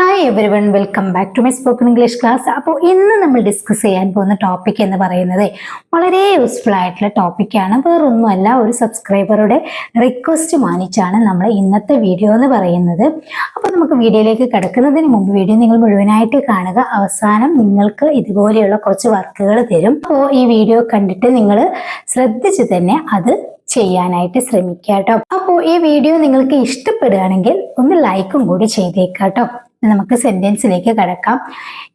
Hi everyone, welcome back to my spoken English class. അപ്പോൾ ഇന്ന് നമ്മൾ discuss ചെയ്യാൻ പോകുന്ന ടോപ്പിക് എന്ന് പറയുന്നത് വളരെ യൂസ്ഫുൾ ആയിട്ടുള്ള ടോപ്പിക്കാണ്. വേറൊന്നുമല്ല, ഒരു സബ്സ്ക്രൈബറുടെ റിക്വസ്റ്റ് മാനിച്ചാണ് നമ്മൾ ഇന്നത്തെ വീഡിയോ എന്ന് പറയുന്നത്. അപ്പോൾ നമുക്ക് വീഡിയോയിലേക്ക് കിടക്കുന്നതിന് മുമ്പ് വീഡിയോ നിങ്ങൾ മുഴുവനായിട്ട് കാണുക. അവസാനം നിങ്ങൾക്ക് ഇതുപോലെയുള്ള കുറച്ച് വർക്കുകൾ തരും. അപ്പോൾ ഈ വീഡിയോ കണ്ടിട്ട് നിങ്ങൾ ശ്രദ്ധിച്ച് തന്നെ അത് ചെയ്യാനായിട്ട് ശ്രമിക്കുക കേട്ടോ. അപ്പോൾ ഈ വീഡിയോ നിങ്ങൾക്ക് ഇഷ്ടപ്പെടുകയാണെങ്കിൽ ഒന്ന് ലൈക്കും കൂടി ചെയ്തേക്കാട്ടോ. നമുക്ക് സെന്റൻസിലേക്ക് കടക്കാം.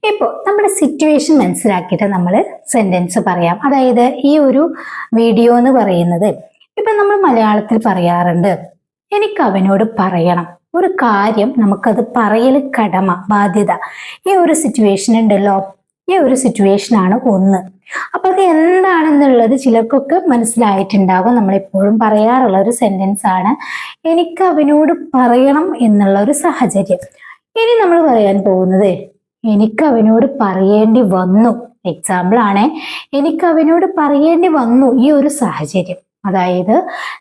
ഇപ്പോൾ നമ്മുടെ സിറ്റുവേഷൻ മനസ്സിലാക്കിയിട്ട് നമ്മൾ സെന്റൻസ് പറയാം. അതായത് ഈ ഒരു വീഡിയോ എന്ന് പറയുന്നത് ഇപ്പൊ നമ്മൾ മലയാളത്തിൽ പറയാറുണ്ട്, എനിക്ക് അവനോട് പറയണം ഒരു കാര്യം, നമുക്കത് പറയൽ കടമ, ബാധ്യത. ഈ ഒരു സിറ്റുവേഷൻ ഉണ്ടല്ലോ, ഈ ഒരു സിറ്റുവേഷനാണ് ഒന്ന്. അപ്പൊ അത് എന്താണെന്നുള്ളത് ചിലർക്കൊക്കെ മനസ്സിലായിട്ടുണ്ടാകും. നമ്മളെപ്പോഴും പറയാറുള്ള ഒരു സെന്റൻസ് ആണ് എനിക്ക് അവനോട് പറയണം എന്നുള്ള ഒരു സാഹചര്യം. ഇനി നമ്മൾ പറയാൻ പോകുന്നത് എനിക്ക് അവനോട് പറയേണ്ടി വന്നു. എക്സാമ്പിൾ ആണ്, എനിക്ക് അവനോട് പറയേണ്ടി വന്നു ഈ ഒരു സാഹചര്യം. അതായത്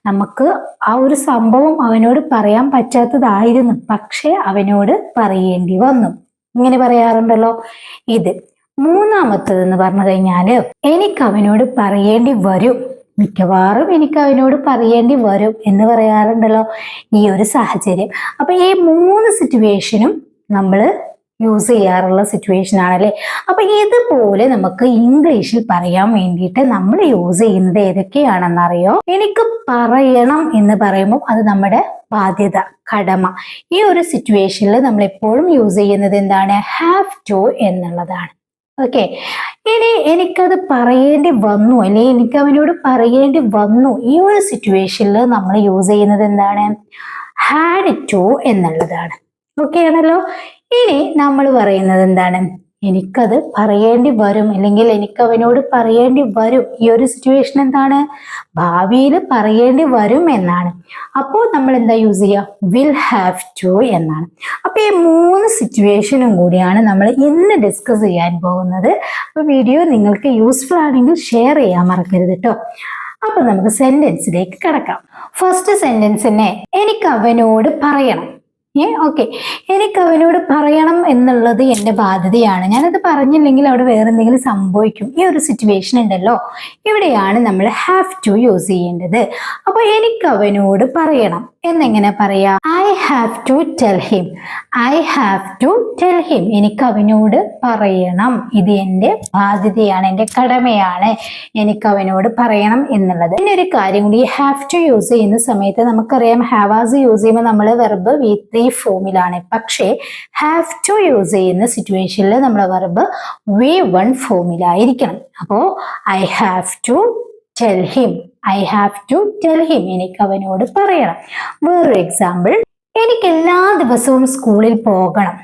നമുക്ക് ആ ഒരു സംഭവം അവനോട് പറയാൻ പറ്റാത്തതായിരുന്നു, പക്ഷെ അവനോട് പറയേണ്ടി വന്നു. ഇങ്ങനെ പറയാറുണ്ടല്ലോ. ഇത് മൂന്നാമത്തത് എന്ന് പറഞ്ഞു കഴിഞ്ഞാല് എനിക്ക് അവനോട് പറയേണ്ടി വരും, മിക്കവാറും എനിക്ക് അവനോട് പറയേണ്ടി വരും എന്ന് പറയാറുണ്ടല്ലോ ഈ ഒരു സാഹചര്യം. അപ്പൊ ഈ മൂന്ന് സിറ്റുവേഷനും നമ്മൾ യൂസ് ചെയ്യാറുള്ള സിറ്റുവേഷൻ ആണല്ലേ. അപ്പൊ ഇതുപോലെ നമുക്ക് ഇംഗ്ലീഷിൽ പറയാൻ വേണ്ടിയിട്ട് നമ്മൾ യൂസ് ചെയ്യുന്നത് ഏതൊക്കെയാണെന്നറിയോ? എനിക്ക് പറയണം എന്ന് പറയുമ്പോൾ അത് നമ്മുടെ ബാധ്യത, കടമ. ഈ ഒരു സിറ്റുവേഷനിൽ നമ്മൾ എപ്പോഴും യൂസ് ചെയ്യുന്നത് എന്താണ്? ഹാവ് ടു എന്നുള്ളതാണ്. ഓക്കെ. ഇനി എനിക്കത് പറയേണ്ടി വന്നു, അല്ലെങ്കിൽ എനിക്ക് അവനോട് പറയേണ്ടി വന്നു, ഈ ഒരു സിറ്റുവേഷനിൽ നമ്മൾ യൂസ് ചെയ്യുന്നത് എന്താണ്? ഹാഡ് ടു എന്നുള്ളതാണ്. ഓക്കെ ആണല്ലോ. ഇനി നമ്മൾ പറയുന്നത് എന്താണ്? എനിക്കത് പറയേണ്ടി വരും, അല്ലെങ്കിൽ എനിക്ക് അവനോട് പറയേണ്ടി വരും. ഈ ഒരു സിറ്റുവേഷൻ എന്താണ്? ഭാവിയിൽ പറയേണ്ടി വരും എന്നാണ്. അപ്പോൾ നമ്മൾ എന്താ യൂസ് ചെയ്യുക? വിൽ ഹാവ് ടു എന്നാണ്. അപ്പൊ ഈ മൂന്ന് സിറ്റുവേഷനും കൂടിയാണ് നമ്മൾ ഇന്ന് ഡിസ്കസ് ചെയ്യാൻ പോകുന്നത്. അപ്പൊ വീഡിയോ നിങ്ങൾക്ക് യൂസ്ഫുൾ ആണെങ്കിൽ ഷെയർ ചെയ്യാൻ മറക്കരുത് കേട്ടോ. അപ്പൊ നമുക്ക് സെന്റൻസിലേക്ക് കിടക്കാം. ഫസ്റ്റ് സെന്റൻസിനെ എനിക്ക് അവനോട് പറയണം. ഓക്കെ. എനിക്ക് അവനോട് പറയണം എന്നുള്ളത് എൻ്റെ ബാധ്യതയാണ്. ഞാനത് പറഞ്ഞില്ലെങ്കിൽ അവിടെ വേറെ എന്തെങ്കിലും സംഭവിക്കും. ഈ ഒരു സിറ്റുവേഷൻ ഉണ്ടല്ലോ, ഇവിടെയാണ് നമ്മൾ ഹാവ് ടു യൂസ് ചെയ്യേണ്ടത്. അപ്പൊ എനിക്ക് അവനോട് പറയണം എന്നെങ്ങനെ പറയാ? I have to tell him. I have to tell him. എനിക്ക് അവനോട് പറയണം, ഇത് എൻ്റെ ബാധ്യതയാണ്, എൻ്റെ കടമയാണ് എനിക്ക് അവനോട് പറയണം എന്നുള്ളത്. പിന്നെ ഒരു കാര്യം കൂടി, ഹാവ് ടു യൂസ് ചെയ്യുന്ന സമയത്ത് നമുക്കറിയാം ഹാവാസ് യൂസ് ചെയ്യുമ്പോൾ നമ്മൾ വെർബ് V3 ഫോമിലാണ്. പക്ഷേ ഹാവ് ടു യൂസ് ചെയ്യുന്ന സിറ്റുവേഷനിൽ നമ്മളെ വെർബ് V1 ഫോമിലായിരിക്കണം. അപ്പോ I have to tell him. I have to tell him. എനിക്ക് അവനോട് പറയണം. വേറൊരു എക്സാമ്പിൾ, എനിക്ക് എല്ലാ ദിവസവും സ്കൂളിൽ പോകണം,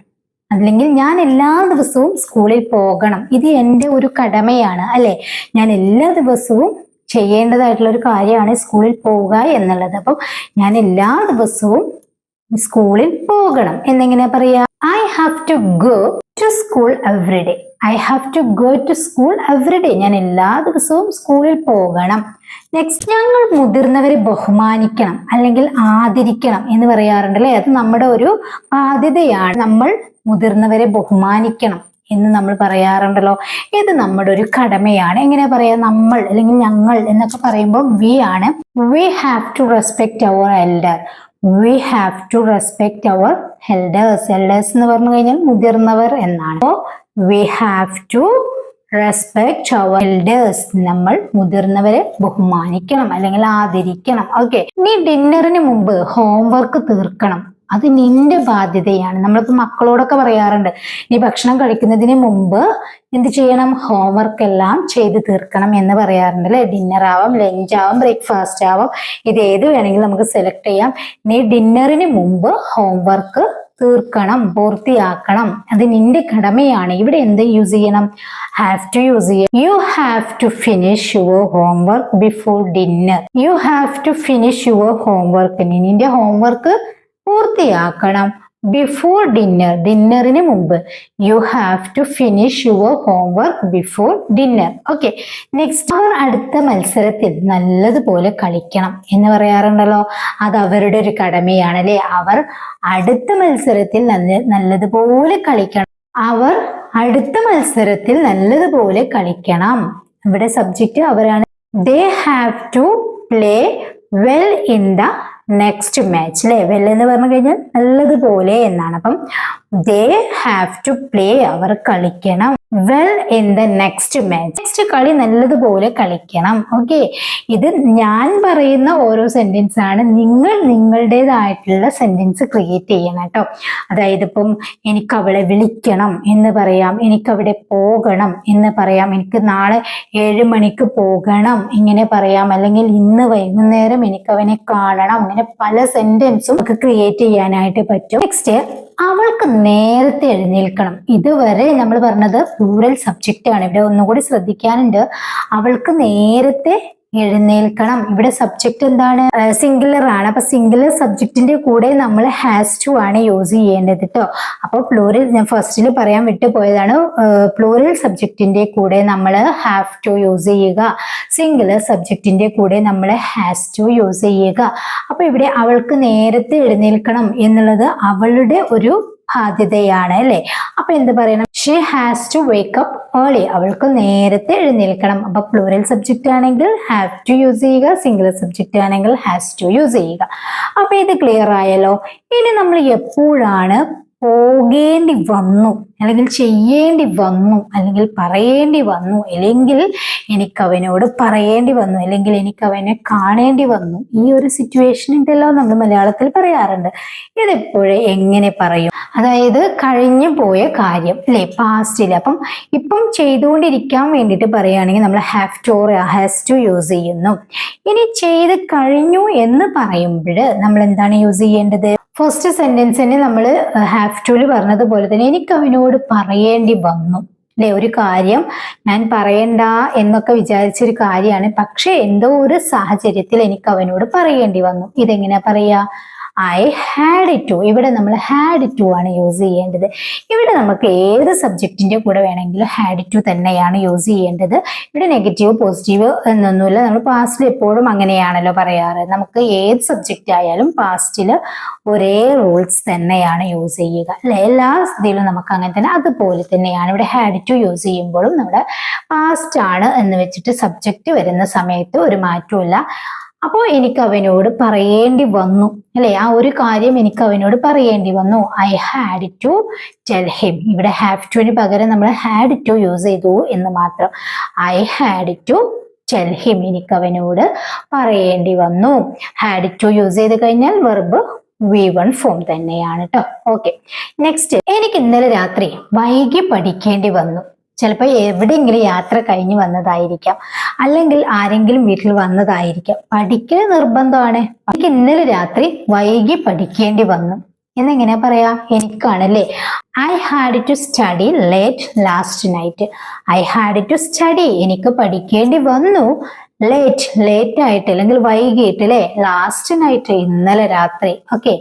അല്ലെങ്കിൽ ഞാൻ എല്ലാ ദിവസവും സ്കൂളിൽ പോകണം, ഇത് എൻ്റെ ഒരു കടമയാണ് അല്ലെ. ഞാൻ എല്ലാ ദിവസവും ചെയ്യേണ്ടതായിട്ടുള്ള ഒരു കാര്യമാണ് സ്കൂളിൽ പോവുക എന്നുള്ളത്. അപ്പം ഞാൻ എല്ലാ ദിവസവും സ്കൂളിൽ പോകണം എന്നെങ്ങനെ പറയാ? I have to go to school every day. I have to go to school every day. ഞാൻ എല്ലാ ദിവസവും സ്കൂളിൽ പോകണം. നെക്സ്റ്റ്, ഞങ്ങൾ മുതിർന്നവരെ ബഹുമാനിക്കണം അല്ലെങ്കിൽ ആദരിക്കണം എന്ന് പറയാറുണ്ടല്ലേ. അത് നമ്മുടെ ഒരു ബാധ്യതയാണ്. നമ്മൾ മുതിർന്നവരെ ബഹുമാനിക്കണം എന്ന് നമ്മൾ പറയാറുണ്ടല്ലോ. ഇത് നമ്മുടെ ഒരു കടമയാണ്. എങ്ങനെ പറയാ? നമ്മൾ അല്ലെങ്കിൽ ഞങ്ങൾ എന്നൊക്കെ പറയുമ്പോൾ വി ആണ്. We have to respect our elder. We have to respect our elders. Elders എന്ന് പറഞ്ഞു കഴിഞ്ഞാൽ മുതിർന്നവർ എന്നാണ്. അപ്പോൾ we have to respect our elders. നമ്മൾ മുതിർന്നവരെ ബഹുമാനിക്കണം അല്ലെങ്കിൽ ആദരിക്കണം. ഓക്കെ. നീ ഡിന്നറിന് മുമ്പ് ഹോംവർക്ക് തീർക്കണം, അത് നിന്റെ ബാധ്യതയാണ്. നമ്മളിപ്പോ മക്കളോടൊക്കെ പറയാറുണ്ട്, നീ ഭക്ഷണം കഴിക്കുന്നതിന് മുമ്പ് എന്ത് ചെയ്യണം? ഹോംവർക്ക് എല്ലാം ചെയ്ത് തീർക്കണം എന്ന് പറയാറുണ്ട് അല്ലെ. ഡിന്നർ ആവാം, ലഞ്ച് ആവാം, ബ്രേക്ക്ഫാസ്റ്റ് ആവാം, ഇത് ഏത് വേണമെങ്കിലും നമുക്ക് സെലക്ട് ചെയ്യാം. നീ ഡിന്നറിന് മുമ്പ് ഹോംവർക്ക് തീർക്കണം, പൂർത്തിയാക്കണം, അത് നിന്റെ കടമയാണ്. ഇവിടെ എന്ത് യൂസ് ചെയ്യണം? ഹാവ് ടു യൂസ് ചെയ്യാം. You have to finish your homework before dinner. You have to finish your homework. നിന്റെ ഹോംവർക്ക് പൂർത്തിയാക്കണം ബിഫോർ ഡിന്നർ, ഡിന്നറിന് മുമ്പ്. You have to finish your homework before dinner. Okay, next, അവർ അടുത്ത മത്സരത്തിൽ നല്ലതുപോലെ കളിക്കണം എന്ന് പറയാറുണ്ടല്ലോ. അത് അവരുടെ ഒരു കടമയാണ് അല്ലെ. അവർ അടുത്ത മത്സരത്തിൽ നല്ലതുപോലെ കളിക്കണം. അവർ അടുത്ത മത്സരത്തിൽ നല്ലതുപോലെ കളിക്കണം. ഇവിടെ സബ്ജക്റ്റ് അവരാണ്. They have to play well in the next match അല്ലെ. വെൽ എന്ന് പറഞ്ഞു കഴിഞ്ഞാൽ നല്ലതുപോലെ എന്നാണ്. അപ്പം ദേ ഹാവ് ടു പ്ലേ, അവർ കളിക്കണം. Well in the next match, next കളി നല്ലതുപോലെ കളിക്കണം. ഓക്കെ, ഇത് ഞാൻ പറയുന്ന ഓരോ സെന്റൻസ് ആണ്. നിങ്ങൾ നിങ്ങളുടേതായിട്ടുള്ള സെന്റൻസ് ക്രിയേറ്റ് ചെയ്യണം കേട്ടോ. അതായത് ഇപ്പം എനിക്ക് അവളെ വിളിക്കണം എന്ന് പറയാം, എനിക്ക് അവിടെ പോകണം എന്ന് പറയാം, എനിക്ക് നാളെ 7 മണിക്ക് പോകണം ഇങ്ങനെ പറയാം, അല്ലെങ്കിൽ ഇന്ന് വൈകുന്നേരം എനിക്ക് അവനെ കാണണം. അങ്ങനെ പല സെന്റൻസും നമുക്ക് ക്രിയേറ്റ് ചെയ്യാനായിട്ട് പറ്റും. നെക്സ്റ്റ്, അവൾക്ക് നേരത്തെ എഴുന്നേൽക്കണം. ഇതുവരെ നമ്മൾ പറഞ്ഞത് പ്ലൂറൽ സബ്ജക്റ്റ് ആണ്. ഇവിടെ ഒന്നുകൂടി ശ്രദ്ധിക്കാനുണ്ട്. അവൾക്ക് നേരത്തെ എഴുന്നേൽക്കണം. ഇവിടെ സബ്ജക്റ്റ് എന്താണ്? സിംഗുലർ ആണ്. അപ്പൊ സിംഗുലർ സബ്ജക്റ്റിന്റെ കൂടെ നമ്മൾ ഹാസ് ടു ആണ് യൂസ് ചെയ്യേണ്ടത് കേട്ടോ. അപ്പൊ പ്ലൂറൽ, ഞാൻ ഫസ്റ്റിൽ പറയാൻ വിട്ടുപോയതാണ്. പ്ലൂറൽ സബ്ജക്റ്റിന്റെ കൂടെ നമ്മൾ ഹാവ് ടു യൂസ് ചെയ്യുക, സിംഗുലർ സബ്ജക്റ്റിന്റെ കൂടെ നമ്മൾ ഹാസ് ടു യൂസ് ചെയ്യുക. അപ്പൊ ഇവിടെ അവൾക്ക് നേരത്തെ എഴുന്നേൽക്കണം എന്നുള്ളത് അവളുടെ ഒരു ബാധ്യതയാണ് അല്ലെ. അപ്പൊ എന്ത് പറയണം? She has to wake up early. അവൾക്ക് നേരത്തെ എഴുന്നേൽക്കണം. അപ്പൊ പ്ലൂറൽ സബ്ജക്റ്റ് ആണെങ്കിൽ ഹാവ് ടു യൂസ് ചെയ്യുക, സിംഗുലർ സബ്ജക്റ്റ് ആണെങ്കിൽ ഹാസ് ടു യൂസ് ചെയ്യുക. അപ്പൊ ഇത് ക്ലിയർ ആയല്ലോ. ഇനി നമ്മൾ എപ്പോഴാണ് പോകേണ്ടി വന്നു, അല്ലെങ്കിൽ ചെയ്യേണ്ടി വന്നു, അല്ലെങ്കിൽ പറയേണ്ടി വന്നു, അല്ലെങ്കിൽ എനിക്ക് അവനോട് പറയേണ്ടി വന്നു, അല്ലെങ്കിൽ എനിക്ക് അവനെ കാണേണ്ടി വന്നു, ഈ ഒരു സിറ്റുവേഷൻ ഉണ്ടല്ലോ, നമ്മൾ മലയാളത്തിൽ പറയാറുണ്ട്. ഇതെപ്പോഴും എങ്ങനെ പറയും? അതായത് കഴിഞ്ഞു പോയ കാര്യം അല്ലെ, പാസ്റ്റിൽ. അപ്പം ഇപ്പം ചെയ്തുകൊണ്ടിരിക്കാൻ വേണ്ടിയിട്ട് പറയുകയാണെങ്കിൽ നമ്മൾ have to or has to use ചെയ്യുന്നു. ഇനി ചെയ്ത് കഴിഞ്ഞു എന്ന് പറയുമ്പോൾ നമ്മൾ എന്താണ് യൂസ് ചെയ്യേണ്ടത്? ഫസ്റ്റ് സെന്റൻസിന് നമ്മൾ ഹാവ് ടുല് പറഞ്ഞതുപോലെ തന്നെ എനിക്ക് അവനോട് പറയേണ്ടി വന്നു അല്ലെ. ഒരു കാര്യം ഞാൻ പറയണ്ട എന്നൊക്കെ വിചാരിച്ചൊരു കാര്യമാണ്, പക്ഷെ എന്തോ ഒരു സാഹചര്യത്തിൽ എനിക്ക് അവനോട് പറയേണ്ടി വന്നു. ഇതെങ്ങനെയാ പറയാ? I had to. ഇവിടെ നമ്മൾ ഹാഡ് ടു ആണ് യൂസ് ചെയ്യേണ്ടത്. ഇവിടെ നമുക്ക് ഏത് സബ്ജക്റ്റിന്റെ കൂടെ വേണമെങ്കിലും ഹാഡ് ടു തന്നെയാണ് യൂസ് ചെയ്യേണ്ടത്. ഇവിടെ നെഗറ്റീവ് പോസിറ്റീവ് എന്നൊന്നുമില്ല. നമ്മൾ പാസ്റ്റിൽ എപ്പോഴും അങ്ങനെയാണല്ലോ പറയാറ്. നമുക്ക് ഏത് സബ്ജക്റ്റ് ആയാലും പാസ്റ്റിൽ ഒരേ റൂൾസ് തന്നെയാണ് യൂസ് ചെയ്യുക അല്ലെ. എല്ലാ ഇതിലും നമുക്ക് അങ്ങനെ തന്നെ അതുപോലെ തന്നെയാണ്. ഇവിടെ ഹാഡ് ടു യൂസ് ചെയ്യുമ്പോഴും നമ്മുടെ പാസ്റ്റ് ആണ് എന്ന് വെച്ചിട്ട് സബ്ജക്റ്റ് വരുന്ന സമയത്ത് ഒരു മാറ്റമില്ല. അപ്പോൾ എനിക്ക് അവനോട് പറയേണ്ടി വന്നു അല്ലെ. ആ ഒരു കാര്യം എനിക്ക് അവനോട് പറയേണ്ടി വന്നു. I had to tell him. ഇവിടെ ഹാവ് ടുവിന് പകരം നമ്മൾ ഹാഡ് ടു യൂസ് ചെയ്തു എന്ന് മാത്രം. I had to tell him. എനിക്ക് അവനോട് പറയേണ്ടി വന്നു. ഹാഡ് ടു യൂസ് ചെയ്ത് കഴിഞ്ഞാൽ വെർബ് V1 ഫോം തന്നെയാണ് കേട്ടോ. ഓക്കെ, നെക്സ്റ്റ്, എനിക്ക് ഇന്നലെ രാത്രി വൈകി പഠിക്കേണ്ടി വന്നു. ചിലപ്പോൾ എവിടെയെങ്കിലും യാത്ര കഴിഞ്ഞ് വന്നതായിരിക്കാം, അല്ലെങ്കിൽ ആരെങ്കിലും വീട്ടിൽ വന്നതായിരിക്കാം. പഠിക്കൽ നിർബന്ധമാണ്. എനിക്ക് ഇന്നലെ രാത്രി വൈകി പഠിക്കേണ്ടി വന്നു എന്നെങ്ങനെയാ പറയാ? എനിക്കാണല്ലേ. I had to study late last night. I had to study, എനിക്ക് പഠിക്കേണ്ടി വന്നു. ലേറ്റ് ആയിട്ട് അല്ലെങ്കിൽ വൈകിട്ട് അല്ലെ. ലാസ്റ്റ് നൈറ്റ്, ഇന്നലെ രാത്രി. ഓക്കെ,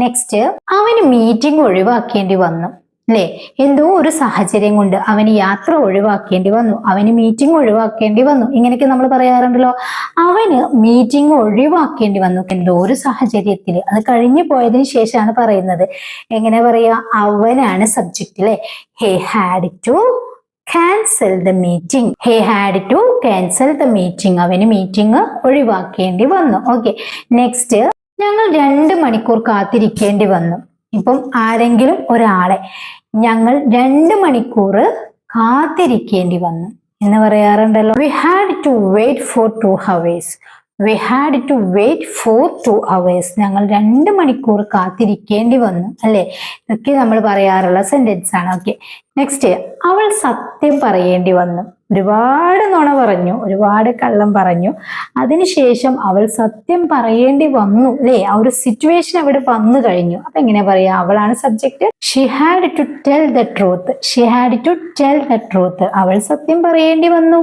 നെക്സ്റ്റ്, അവന് മീറ്റിംഗ് ഒഴിവാക്കേണ്ടി വന്നു അല്ലെ. എന്തോ ഒരു സാഹചര്യം കൊണ്ട് അവന് യാത്ര ഒഴിവാക്കേണ്ടി വന്നു, അവന് മീറ്റിംഗ് ഒഴിവാക്കേണ്ടി വന്നു. ഇങ്ങനെയൊക്കെ നമ്മൾ പറയാറുണ്ടല്ലോ. അവന് മീറ്റിംഗ് ഒഴിവാക്കേണ്ടി വന്നു എന്തോ ഒരു സാഹചര്യത്തിൽ. അത് കഴിഞ്ഞു പോയതിനു ശേഷമാണ് പറയുന്നത്. എങ്ങനെ പറയാ? അവനാണ് സബ്ജക്റ്റ് അല്ലെ. He had to cancel the meeting. He had to cancel the meeting. അവന് മീറ്റിംഗ് ഒഴിവാക്കേണ്ടി വന്നു. ഓക്കെ, നെക്സ്റ്റ്, ഞങ്ങൾ 2 മണിക്കൂർ കാത്തിരിക്കേണ്ടി വന്നു. ഇപ്പം ആരെങ്കിലും ഒരാളെ ഞങ്ങൾ 2 മണിക്കൂർ കാത്തിരിക്കേണ്ടി വന്നു എന്ന് പറയാറുണ്ടല്ലോ. We had to wait for 2 hours. We had to wait for 2 hours. ഞങ്ങൾ 2 മണിക്കൂർ കാത്തിരിക്കേണ്ടി വന്നു അല്ലെ. ഇതൊക്കെ നമ്മൾ പറയാറുള്ള സെന്റൻസ് ആണ്. ഓക്കെ, നെക്സ്റ്റ്, അവൾ സത്യം പറയേണ്ടി വന്നു. ഒരുപാട് നുണ പറഞ്ഞു, ഒരുപാട് കള്ളം പറഞ്ഞു, അതിനുശേഷം അവൾ സത്യം പറയേണ്ടി വന്നു അല്ലെ. ആ ഒരു സിറ്റുവേഷൻ അവിടെ വന്നു കഴിഞ്ഞു. അപ്പൊ എങ്ങനെ പറയാ? അവളാണ് subject. She had to tell the truth. She had to tell the truth. അവൾ സത്യം പറയേണ്ടി വന്നു.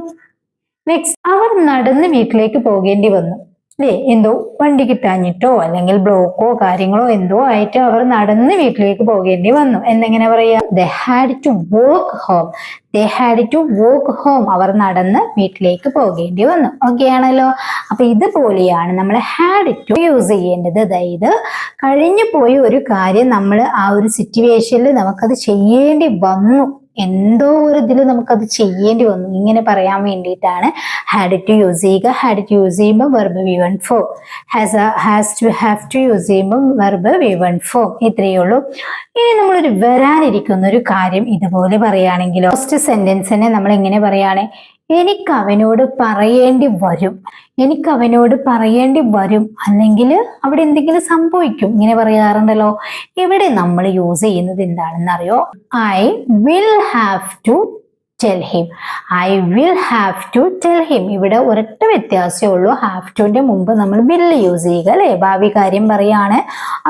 നെക്സ്റ്റ്, അവർ നടന്ന് വീട്ടിലേക്ക് പോകേണ്ടി വന്നു. അല്ലേ, എന്തോ വണ്ടി കിട്ടാഞ്ഞിട്ടോ അല്ലെങ്കിൽ ബ്ലോക്കോ കാര്യങ്ങളോ എന്തോ ആയിട്ട് അവർ നടന്ന് വീട്ടിലേക്ക് പോകേണ്ടി വന്നു. എന്നെങ്ങനെ പറയാ? they had to walk home. they had to walk home. അവർ നടന്ന് വീട്ടിലേക്ക് പോകേണ്ടി വന്നു. ഓക്കെ ആണല്ലോ. അപ്പൊ ഇതുപോലെയാണ് നമ്മൾ had to യൂസ് ചെയ്യേണ്ടത്. അതായത് കഴിഞ്ഞു പോയ ഒരു കാര്യം നമ്മൾ ആ ഒരു സിറ്റുവേഷനിൽ നമുക്കത് ചെയ്യേണ്ടി വന്നു, എന്തോ ഒരു ഇതിൽ നമുക്കത് ചെയ്യേണ്ടി വന്നു, ഇങ്ങനെ പറയാൻ വേണ്ടിയിട്ടാണ് ഹാഡ് ടു യൂസ് ചെയ്യുക. ഹാഡ് ടു യൂസ് ചെയ്യുമ്പോൾ verb V1 form, has to have to use ചെയ്യുമ്പോൾ വെർബ് V1 ഫോം. ഇത്രയേ ഉള്ളൂ. ഇനി നമ്മളൊരു വരാനിരിക്കുന്ന ഒരു കാര്യം ഇതുപോലെ പറയുകയാണെങ്കിലോ, ഫസ്റ്റ് സെന്റൻസിനെ നമ്മൾ എങ്ങനെ പറയാണ്? എനിക്ക് അവനോട് പറയേണ്ടി വരും, എനിക്ക് അവനോട് പറയേണ്ടി വരും, അല്ലെങ്കിൽ അവിടെ എന്തെങ്കിലും സംഭവിക്കും, ഇങ്ങനെ പറയാറുണ്ടല്ലോ. ഇവിടെ നമ്മൾ യൂസ് ചെയ്യുന്നത് എന്താണെന്ന് അറിയോ? I will have to tell him. I will have to tell him. ഇവിടെ ഒരൊറ്റ വ്യത്യാസമേ ഉള്ളൂ, ഹാവ് ടുന്റെ മുമ്പ് നമ്മൾ വിൽ യൂസ് ചെയ്യുക അല്ലെ, ഭാവി കാര്യം പറയാണ്.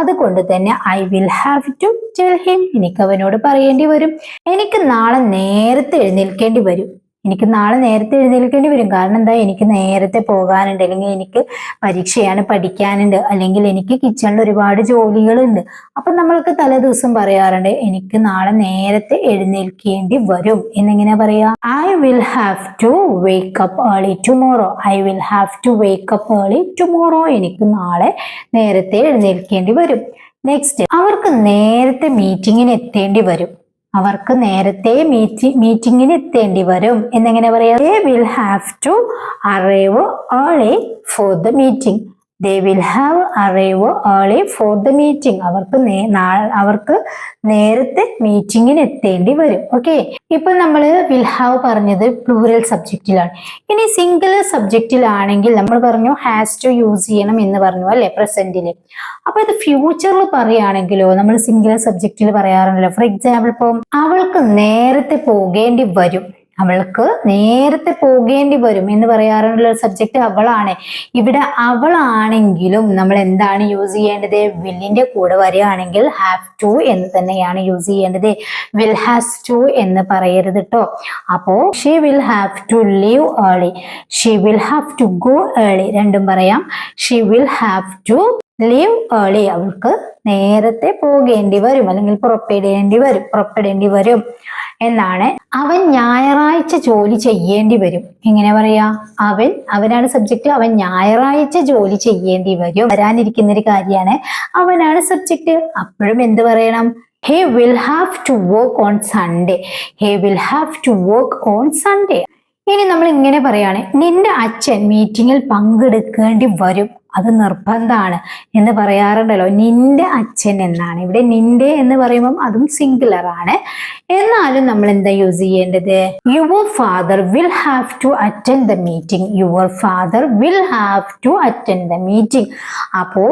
അതുകൊണ്ട് തന്നെ I will have to tell him, എനിക്ക് അവനോട് പറയേണ്ടി വരും. എനിക്ക് നാളെ നേരത്തെ എഴുന്നേൽക്കേണ്ടി വരും. എനിക്ക് നാളെ നേരത്തെ എഴുന്നേൽക്കേണ്ടി വരും. കാരണം എന്താ? എനിക്ക് നേരത്തെ പോകാനുണ്ട്, അല്ലെങ്കിൽ എനിക്ക് പരീക്ഷയാണ്, പഠിക്കാനുണ്ട്, അല്ലെങ്കിൽ എനിക്ക് കിച്ചണിൽ ഒരുപാട് ജോലികളുണ്ട്. അപ്പൊ നമ്മൾക്ക് തലേ ദിവസം പറയാറുണ്ട് എനിക്ക് നാളെ നേരത്തെ എഴുന്നേൽക്കേണ്ടി വരും എന്നെങ്ങനെ പറയാ? I will have to wake up early tomorrow. I will have to wake up early tomorrow. എനിക്ക് നാളെ നേരത്തെ എഴുന്നേൽക്കേണ്ടി വരും. നെക്സ്റ്റ്, അവർക്ക് നേരത്തെ മീറ്റിങ്ങിന് എത്തേണ്ടി വരും. അവർക്ക് നേരത്തെ മീറ്റിങ്ങിന് എത്തേണ്ടി വരും എന്നെങ്ങനെ പറയാം? they will have to arrive early for the meeting. they will have arrive early for the meeting. അവർക്ക് നേരത്തെ മീറ്റിങ്ങിന് എത്തേണ്ടി വരും. ഓക്കെ, ഇപ്പൊ നമ്മൾ വിൽ ഹാവ് പറഞ്ഞത് പ്ലൂറൽ സബ്ജക്റ്റിലാണ്. ഇനി സിംഗുലർ സബ്ജക്റ്റിലാണെങ്കിൽ നമ്മൾ പറഞ്ഞു ഹാസ് ടു യൂസ് ചെയ്യണം എന്ന് പറഞ്ഞു അല്ലെ, പ്രസന്റില്. അപ്പൊ ഇത് ഫ്യൂച്ചറിൽ പറയുകയാണെങ്കിലോ നമ്മൾ സിംഗുലർ സബ്ജക്റ്റിൽ പറയാറുണ്ടല്ലോ. ഫോർ എക്സാമ്പിൾ, ഇപ്പൊ അവൾക്ക് നേരത്തെ പോകേണ്ടി വരും. അവൾക്ക് നേരത്തെ പോകേണ്ടി വരും എന്ന് പറയാറുള്ള സബ്ജക്റ്റ് അവളാണ്. ഇവിടെ അവളാണെങ്കിലും നമ്മൾ എന്താണ് യൂസ് ചെയ്യേണ്ടത്? വില്ലിന്റെ കൂടെ വരികയാണെങ്കിൽ ഹാവ് ടു എന്ന് തന്നെയാണ് യൂസ് ചെയ്യേണ്ടത്. വിൽ ഹാസ് ടു എന്ന് പറയരുത് കേട്ടോ. അപ്പോ she will have to leave early, she will have to go early, രണ്ടും പറയാം. She will have to leave early, അവൾക്ക് നേരത്തെ പോകേണ്ടി വരും അല്ലെങ്കിൽ പുറപ്പെടേണ്ടി വരും എന്നാണ്. അവൻ ഞായറാഴ്ച ജോലി ചെയ്യേണ്ടി വരും. എങ്ങനെ പറയാ? അവനാണ് സബ്ജക്റ്റ്, അവൻ ഞായറാഴ്ച ജോലി ചെയ്യേണ്ടി വരും. വരാനിരിക്കുന്ന ഒരു കാര്യമാണ്, അവനാണ് സബ്ജക്റ്റ്. അപ്പോഴും എന്ത് പറയണം? he will have to work on Sunday. he will have to work on Sunday. ഇനി നമ്മൾ ഇങ്ങനെ പറയാണ്, നിന്റെ അച്ഛൻ മീറ്റിങ്ങിൽ പങ്കെടുക്കേണ്ടി വരും, അത് നിർബന്ധമാണ് എന്ന് പറയാറുണ്ടല്ലോ. നിന്റെ അച്ഛൻ എന്നാണ് ഇവിടെ. നിന്റെ എന്ന് പറയുമ്പോൾ അതും സിംഗുലർ ആണ്. എന്നാലും നമ്മൾ എന്താ യൂസ് ചെയ്യേണ്ടത്? Your father will have to attend the meeting. Your father will have to attend the meeting. അപ്പോ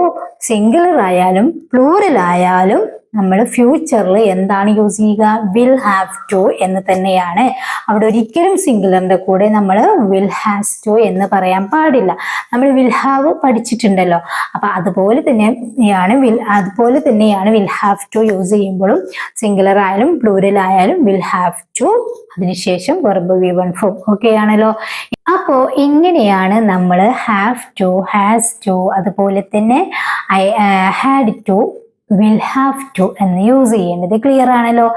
സിംഗുലർ ആയാലും പ്ലൂറൽ ആയാലും നമ്മൾ ഫ്യൂച്ചറിൽ എന്താണ് യൂസ് ചെയ്യുക? വിൽ ഹാവ് ടു എന്ന് തന്നെയാണ്. അവിടെ ഒരിക്കലും സിംഗുലറിന്റെ കൂടെ നമ്മൾ വിൽ ഹാസ് ടു എന്ന് പറയാൻ പാടില്ല. നമ്മൾ വിൽ ഹാവ് പഠിച്ചിട്ടുണ്ടല്ലോ. അപ്പൊ അതുപോലെ തന്നെയാണ് വിൽ ഹാവ് ടു യൂസ് ചെയ്യുമ്പോഴും സിംഗുലർ ആയാലും പ്ലൂറൽ ആയാലും വിൽ ഹാവ് ടു, അതിനുശേഷം വെർബ് V1 ഫോം. ഓക്കെ ആണല്ലോ. അപ്പോ ഇങ്ങനെയാണ് നമ്മൾ ഹാവ് ടു, ഹാസ് ടു, അതുപോലെ തന്നെ had to, will have to എന്ന് യൂസ് ചെയ്യേണ്ടത്. ക്ലിയർ ആണല്ലോ.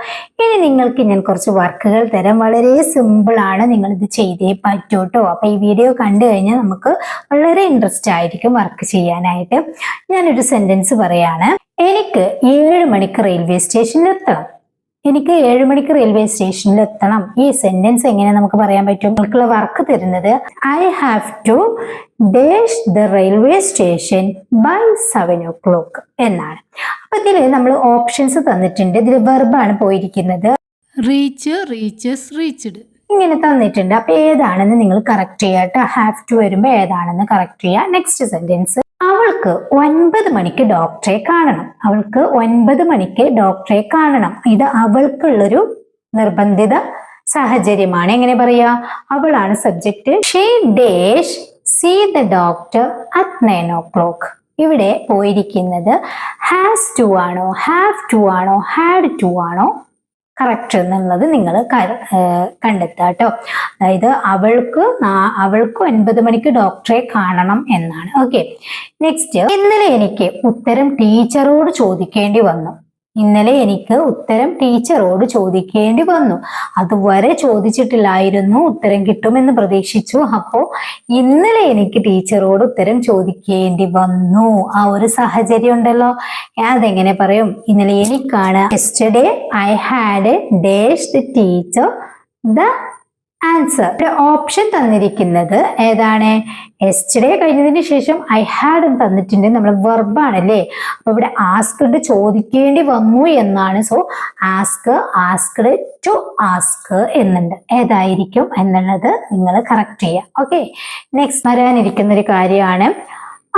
ഇനി നിങ്ങൾക്ക് ഞാൻ കുറച്ച് വർക്കുകൾ തരാം. വളരെ സിമ്പിൾ ആണ്, നിങ്ങൾ ഇത് ചെയ്തേ പറ്റൂ കേട്ടോ. അപ്പൊ ഈ വീഡിയോ കണ്ടു കഴിഞ്ഞാൽ നമുക്ക് വളരെ ഇൻട്രസ്റ്റ് ആയിരിക്കും വർക്ക് ചെയ്യാനായിട്ട്. ഞാനൊരു സെന്റൻസ് പറയാണ്. എനിക്ക് 7 മണിക്ക് റെയിൽവേ സ്റ്റേഷനിൽ എത്തണം. എനിക്ക് 7 മണിക്ക് റെയിൽവേ സ്റ്റേഷനിൽ എത്തണം. ഈ സെന്റൻസ് എങ്ങനെ നമുക്ക് പറയാൻ പറ്റും? നിങ്ങൾക്കുള്ള വർക്ക് തരുന്നത് I have to dash the railway station by 7 o'clock എന്നാണ്. അപ്പൊ ഇതിൽ നമ്മൾ ഓപ്ഷൻസ് തന്നിട്ടുണ്ട്. ഇതിൽ വെർബാണ് പോയിരിക്കുന്നത്. റീച്ച്, റീച്ചസ്, റീച്ച്ഡ് ഇങ്ങനെ തന്നിട്ടുണ്ട്. അപ്പൊ ഏതാണെന്ന് നിങ്ങൾ കറക്റ്റ് ചെയ്യാട്ടോ. ഹാവ് ടു വരുമ്പോ ഏതാണെന്ന് കറക്റ്റ് ചെയ്യുക. നെക്സ്റ്റ് സെന്റൻസ്, അവൾക്ക് 9 മണിക്ക് ഡോക്ടറെ കാണണം. അവൾക്ക് 9 മണിക്ക് ഡോക്ടറെ കാണണം. ഇത് അവൾക്കുള്ളൊരു നിർബന്ധിത സാഹചര്യമാണ്. എങ്ങനെ പറയാ? അവളാണ് subject. She dash see the doctor at 9 o'clock. ഇവിടെ പോയിരിക്കുന്നത് ഹാസ് ടു ആണോ, ഹാവ് ടു ആണോ, ഹാഡ് ടു ആണോ കറക്റ്റ് എന്നുള്ളത് നിങ്ങൾ കണ്ടെത്തുക കേട്ടോ. അതായത് അവൾക്ക് 9 മണിക്ക് ഡോക്ടറെ കാണണം എന്നാണ്. ഓക്കെ, നെക്സ്റ്റ്, ഇന്നലെ എനിക്ക് ഉത്തരം ടീച്ചറോട് ചോദിക്കേണ്ടി വന്നു. ഇന്നലെ എനിക്ക് ഉത്തരം ടീച്ചറോട് ചോദിക്കേണ്ടി വന്നു. അതുവരെ ചോദിച്ചിട്ടില്ലായിരുന്നു, ഉത്തരം കിട്ടുമെന്ന് പ്രതീക്ഷിച്ചു. അപ്പോ ഇന്നലെ എനിക്ക് ടീച്ചറോട് ഉത്തരം ചോദിക്കേണ്ടി വന്നു. ആ ഒരു സാഹചര്യം ഉണ്ടല്ലോ, അതെങ്ങനെ പറയും? ഇന്നലെ എനിക്കാണ്. Yesterday I had dashed teacher the answer. Option തന്നിരിക്കുന്നത് ഏതാണ്? യെസ്റ്റർഡേ കഴിഞ്ഞതിന് ശേഷം ഐ ഹാഡ് തന്നിട്ടുണ്ട്, നമ്മൾ വെർബാണല്ലേ. അപ്പൊ ഇവിടെ ആസ്ക്ഡ് ചോദിക്കേണ്ടി വന്നു എന്നാണ്. സോ ആസ്ക്ഡ് ടു ആസ്ക് എന്നുണ്ട്. ഏതായിരിക്കും എന്നുള്ളത് നിങ്ങൾ കറക്റ്റ് ചെയ്യുക. ഓക്കെ, നെക്സ്റ്റ് വരാനിരിക്കുന്ന ഒരു കാര്യമാണ്,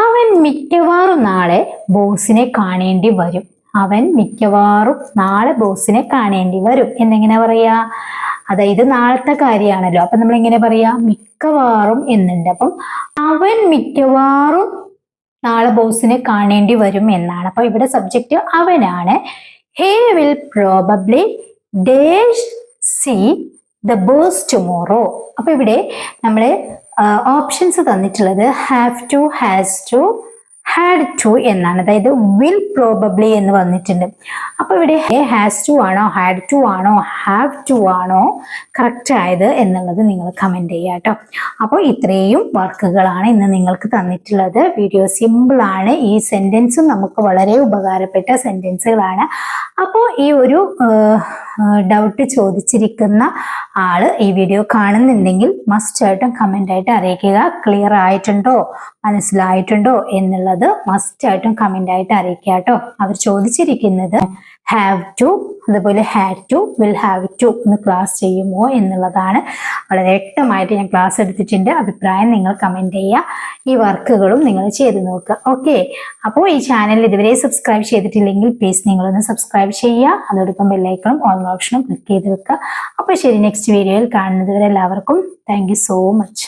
അവൻ മിക്കവാറും നാളെ ബോസിനെ കാണേണ്ടി വരും. അവൻ മിക്കവാറും നാളെ ബോസിനെ കാണേണ്ടി വരും എന്നെങ്ങനെ പറയാ? അതായത് നാളത്തെ കാര്യമാണല്ലോ. അപ്പൊ നമ്മൾ എങ്ങനെ പറയാ? മിക്കവാറും എന്നുണ്ട്. അപ്പം അവൻ മിക്കവാറും നാളെ ബോസിനെ കാണേണ്ടി വരും എന്നാണ്. അപ്പൊ ഇവിടെ സബ്ജക്റ്റ് അവനാണ്. He will probably dash see the boss tomorrow. അപ്പൊ ഇവിടെ നമ്മള് ഓപ്ഷൻസ് തന്നിട്ടുള്ളത് have to, has to, had to എന്നാണ്. അതായത് വിൽ പ്രോബബ്ലി എന്ന് വന്നിട്ടുണ്ട്. അപ്പൊ ഇവിടെ ഹാസ് ടു ആണോ, ഹാഡ് ടു ആണോ, ഹാവ് ടു ആണോ കറക്റ്റ് ആയത് എന്നുള്ളത് നിങ്ങൾ കമന്റ് ചെയ്യുക കേട്ടോ. അപ്പോൾ ഇത്രയും വർക്കുകളാണ് ഇന്ന് നിങ്ങൾക്ക് തന്നിട്ടുള്ളത്. വീഡിയോ സിമ്പിൾ ആണ്. ഈ സെന്റൻസും നമുക്ക് വളരെ ഉപകാരപ്പെട്ട സെന്റൻസുകളാണ്. അപ്പോൾ ഈ ഒരു ഡൗട്ട് ചോദിച്ചിരിക്കുന്ന ആള് ഈ വീഡിയോ കാണുന്നുണ്ടെങ്കിൽ മസ്റ്റ് ആയിട്ടും കമന്റ് ആയിട്ട് അറിയിക്കുക. ക്ലിയർ ആയിട്ടുണ്ടോ, മനസ്സിലായിട്ടുണ്ടോ എന്നുള്ളത് മസ്റ്റ് ആയിട്ടും കമന്റ് ആയിട്ട് അറിയിക്കുക കേട്ടോ. അവർ ചോദിച്ചിരിക്കുന്നത് ഹാവ് ടു, അതുപോലെ had to, will have to ഒന്ന് ക്ലാസ് ചെയ്യുമോ എന്നുള്ളതാണ്. വളരെ വ്യക്തമായിട്ട് ഞാൻ ക്ലാസ് എടുത്തിട്ടുണ്ട്. അഭിപ്രായം നിങ്ങൾ കമന്റ് ചെയ്യുക. ഈ വർക്കുകളും നിങ്ങൾ ചെയ്ത് നോക്കുക. ഓക്കെ, അപ്പോൾ ഈ ചാനൽ ഇതുവരെ സബ്സ്ക്രൈബ് ചെയ്തിട്ടില്ലെങ്കിൽ പ്ലീസ് നിങ്ങളൊന്ന് സബ്സ്ക്രൈബ് ചെയ്യുക. അതോടൊപ്പം ബെല്ലൈക്കണും ഓൾ ഓപ്ഷനും ക്ലിക്ക് ചെയ്ത് വെക്കുക. അപ്പോൾ ശരി, നെക്സ്റ്റ് വീഡിയോയിൽ കാണുന്നത് വരെ എല്ലാവർക്കും താങ്ക് യു സോ മച്ച്.